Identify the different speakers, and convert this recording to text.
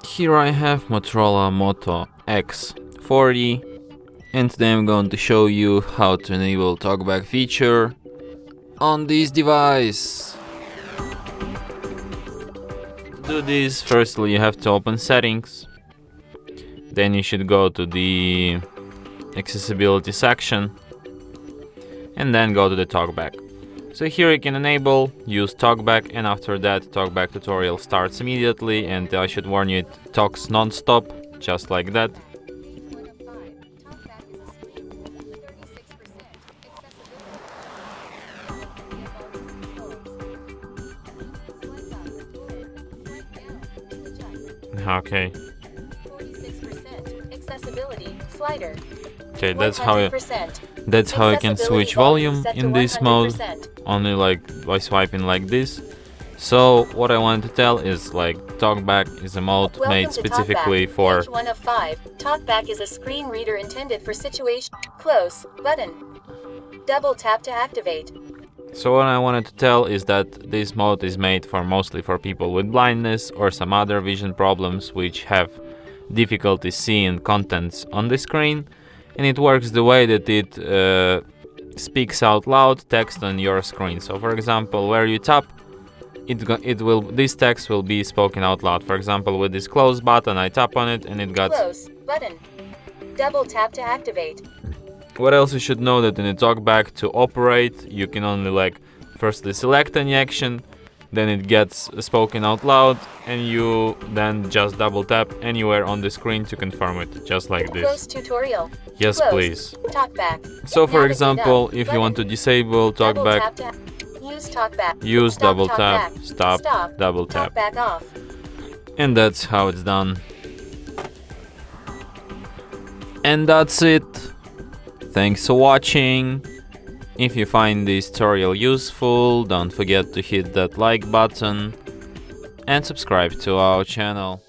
Speaker 1: Here I have Motorola Moto X40, and today I'm going to show you how to enable Talkback feature on this device. To do this, firstly you have to open settings, then you should go to the accessibility section and then go to the Talkback. So here you can enable, use Talkback, and after that Talkback tutorial starts immediately, and I should warn you, it talks non-stop, just like that. Okay.
Speaker 2: Accessibility slider.
Speaker 1: Okay, that's how you can switch volume in this mode, only like by swiping like this. So what I want to tell is, like, Talkback is a mode made specifically for...
Speaker 2: Page 1 of 5. Talkback is a screen reader intended for situation. Close button. Double tap to activate.
Speaker 1: So what I wanted to tell is that this mode is made for mostly for people with blindness or some other vision problems which have difficulty seeing contents on the screen, and it works the way that it speaks out loud text on your screen. So for example, where you tap, this text will be spoken out loud. For example, with this close button, I tap on it and it got
Speaker 2: close button. Double tap to activate.
Speaker 1: What else you should know, that in the Talkback, to operate, you can only like firstly select any action, then it gets spoken out loud, and you then just double tap anywhere on the screen to confirm it, just like this.
Speaker 2: Close tutorial.
Speaker 1: Yes,
Speaker 2: Close.
Speaker 1: Please.
Speaker 2: Talkback.
Speaker 1: So for example, if you want to disable Talkback,
Speaker 2: use Talkback.
Speaker 1: use
Speaker 2: Stop
Speaker 1: double
Speaker 2: Talkback.
Speaker 1: tap, stop, double tap.
Speaker 2: Talkback off.
Speaker 1: And that's how it's done. And that's it. Thanks for watching. If you find this tutorial useful, don't forget to hit that like button and subscribe to our channel.